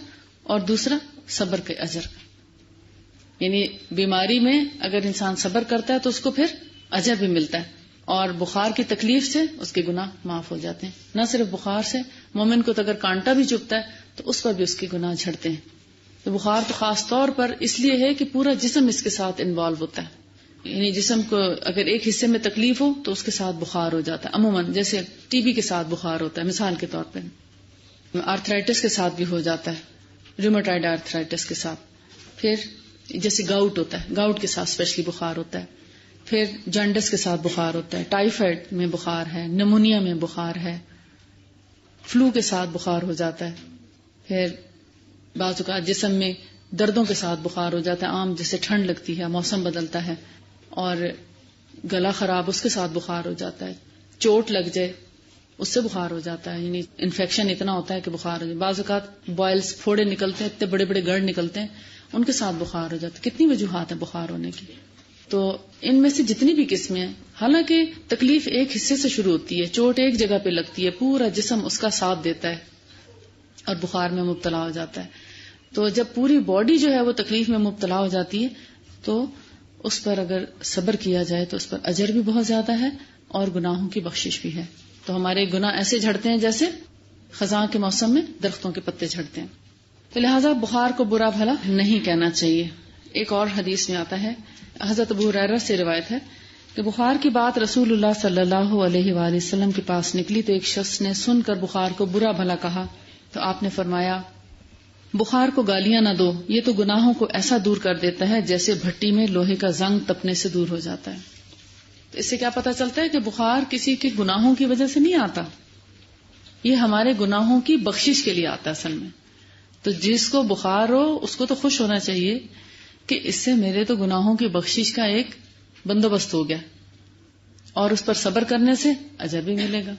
اور دوسرا صبر کے اجر کا. یعنی بیماری میں اگر انسان صبر کرتا ہے تو اس کو پھر اجر بھی ملتا ہے, اور بخار کی تکلیف سے اس کے گناہ معاف ہو جاتے ہیں. نہ صرف بخار سے, مومن کو تو اگر کانٹا بھی چبھتا ہے تو اس پر بھی اس کے گناہ جھڑتے ہیں. تو بخار تو خاص طور پر اس لیے ہے کہ پورا جسم اس کے ساتھ انوالو ہوتا ہے. یعنی جسم کو اگر ایک حصے میں تکلیف ہو تو اس کے ساتھ بخار ہو جاتا ہے. عموماً جیسے ٹی بی کے ساتھ بخار ہوتا ہے مثال کے طور پہ, آرتھرائٹس کے ساتھ بھی ہو جاتا ہے, ریومیٹائڈ آرتھرائٹس کے ساتھ. پھر جیسے گاؤٹ ہوتا ہے, گاؤٹ کے ساتھ اسپیشلی بخار ہوتا ہے. پھر جانڈس کے ساتھ بخار ہوتا ہے, ٹائیفائڈ میں بخار ہے, نمونیا میں بخار ہے, فلو کے ساتھ بخار ہو جاتا ہے. پھر بعض اوقات جسم میں دردوں کے ساتھ بخار ہو جاتا ہے, عام جیسے ٹھنڈ لگتی ہے, موسم بدلتا ہے اور گلا خراب, اس کے ساتھ بخار ہو جاتا ہے. چوٹ لگ جائے اس سے بخار ہو جاتا ہے, یعنی انفیکشن اتنا ہوتا ہے کہ بخار ہو جائے. بعض اوقات بوائلز, پھوڑے نکلتے ہیں, اتنے بڑے بڑے گڑھ نکلتے ہیں, ان کے ساتھ بخار ہو جاتا ہے. کتنی وجوہات ہیں بخار ہونے کی. تو ان میں سے جتنی بھی قسمیں ہیں, حالانکہ تکلیف ایک حصے سے شروع ہوتی ہے, چوٹ ایک جگہ پہ لگتی ہے, پورا جسم اس کا ساتھ دیتا ہے اور بخار میں مبتلا ہو جاتا ہے. تو جب پوری باڈی جو ہے وہ تکلیف میں مبتلا ہو جاتی ہے تو اس پر اگر صبر کیا جائے تو اس پر اجر بھی بہت زیادہ ہے اور گناہوں کی بخشش بھی ہے. تو ہمارے گناہ ایسے جھڑتے ہیں جیسے خزاں کے موسم میں درختوں کے پتے جھڑتے ہیں. تو لہٰذا بخار کو برا بھلا نہیں کہنا چاہیے. ایک اور حدیث میں آتا ہے, حضرت ابو ہریرہ سے روایت ہے کہ بخار کی بات رسول اللہ صلی اللہ علیہ وآلہ وسلم کے پاس نکلی تو ایک شخص نے سن کر بخار کو برا بھلا کہا تو آپ نے فرمایا, بخار کو گالیاں نہ دو, یہ تو گناہوں کو ایسا دور کر دیتا ہے جیسے بھٹی میں لوہے کا زنگ تپنے سے دور ہو جاتا ہے. تو اس سے کیا پتہ چلتا ہے کہ بخار کسی کے گناہوں کی وجہ سے نہیں آتا, یہ ہمارے گناہوں کی بخشش کے لیے آتا ہے اصل میں. تو جس کو بخار ہو اس کو تو خوش ہونا چاہیے کہ اس سے میرے تو گناہوں کی بخشش کا ایک بندوبست ہو گیا اور اس پر صبر کرنے سے اجر بھی ملے گا.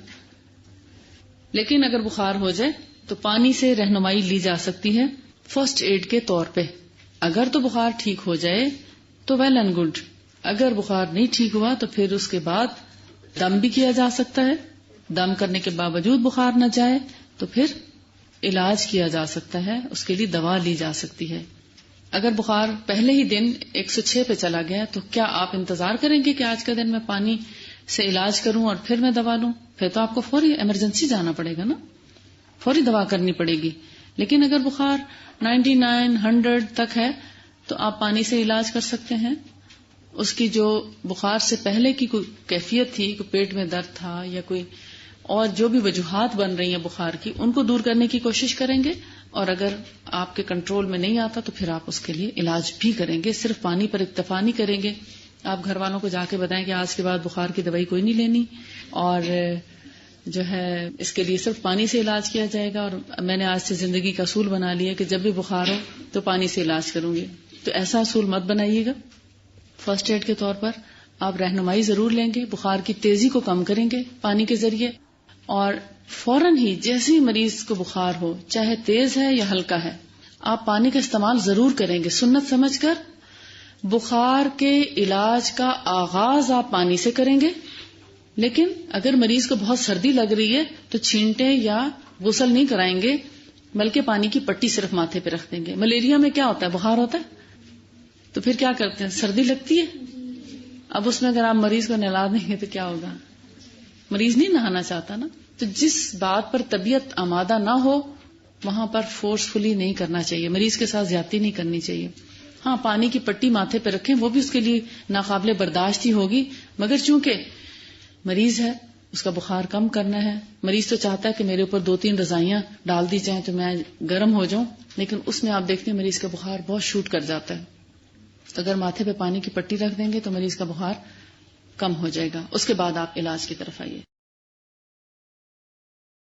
لیکن اگر بخار ہو جائے تو پانی سے رہنمائی لی جا سکتی ہے فرسٹ ایڈ کے طور پہ. اگر تو بخار ٹھیک ہو جائے تو ویل اینڈ گڈ, اگر بخار نہیں ٹھیک ہوا تو پھر اس کے بعد دم بھی کیا جا سکتا ہے. دم کرنے کے باوجود بخار نہ جائے تو پھر علاج کیا جا سکتا ہے, اس کے لیے دوا لی جا سکتی ہے. اگر بخار پہلے ہی دن 106 پہ چلا گیا تو کیا آپ انتظار کریں گے کہ آج کا دن میں پانی سے علاج کروں اور پھر میں دوا لوں؟ پھر تو آپ کو فوری ایمرجنسی جانا پڑے گا نا, فوری دوا کرنی پڑے گی. لیکن اگر بخار 99 100 تک ہے تو آپ پانی سے علاج کر سکتے ہیں. اس کی جو بخار سے پہلے کی کوئی کیفیت تھی, کوئی پیٹ میں درد تھا یا کوئی اور جو بھی وجوہات بن رہی ہیں بخار کی, ان کو دور کرنے کی کوشش کریں گے. اور اگر آپ کے کنٹرول میں نہیں آتا تو پھر آپ اس کے لیے علاج بھی کریں گے, صرف پانی پر اکتفا نہیں کریں گے آپ گھر والوں کو جا کے بتائیں کہ آج کے بعد بخار کی دوائی کوئی نہیں لینی، اور جو ہے اس کے لیے صرف پانی سے علاج کیا جائے گا، اور میں نے آج سے زندگی کا اصول بنا لیا کہ جب بھی بخار ہو تو پانی سے علاج کروں گی. تو ایسا اصول مت بنائیے گا. فرسٹ ایڈ کے طور پر آپ رہنمائی ضرور لیں گے، بخار کی تیزی کو کم کریں گے پانی کے ذریعے، اور فوراً ہی جیسے ہی مریض کو بخار ہو، چاہے تیز ہے یا ہلکا ہے، آپ پانی کا استعمال ضرور کریں گے سنت سمجھ کر. بخار کے علاج کا آغاز آپ پانی سے کریں گے، لیکن اگر مریض کو بہت سردی لگ رہی ہے تو چھینٹے یا غسل نہیں کرائیں گے، بلکہ پانی کی پٹی صرف ماتھے پہ رکھ دیں گے. ملیریا میں کیا ہوتا ہے؟ بخار ہوتا ہے، تو پھر کیا کرتے ہیں؟ سردی لگتی ہے، اب اس میں اگر آپ مریض کو نہلا دیں گے تو کیا ہوگا؟ مریض نہیں نہانا چاہتا نا. تو جس بات پر طبیعت آمادہ نہ ہو وہاں پر فورسفلی نہیں کرنا چاہیے، مریض کے ساتھ زیادتی نہیں کرنی چاہیے. ہاں پانی کی پٹی ماتھے پہ رکھیں، وہ بھی اس کے لیے ناقابل برداشت ہی ہوگی، مگر چونکہ مریض ہے اس کا بخار کم کرنا ہے. مریض تو چاہتا ہے کہ میرے اوپر 2-3 رضائیاں ڈال دی جائیں تو میں گرم ہو جاؤں، لیکن اس میں آپ دیکھتے ہیں مریض کا بخار بہت شوٹ کر جاتا ہے. تو اگر ماتھے پہ پانی کی پٹی رکھ دیں گے تو مریض کا بخار کم ہو جائے گا. اس کے بعد آپ علاج کی طرف آئیے.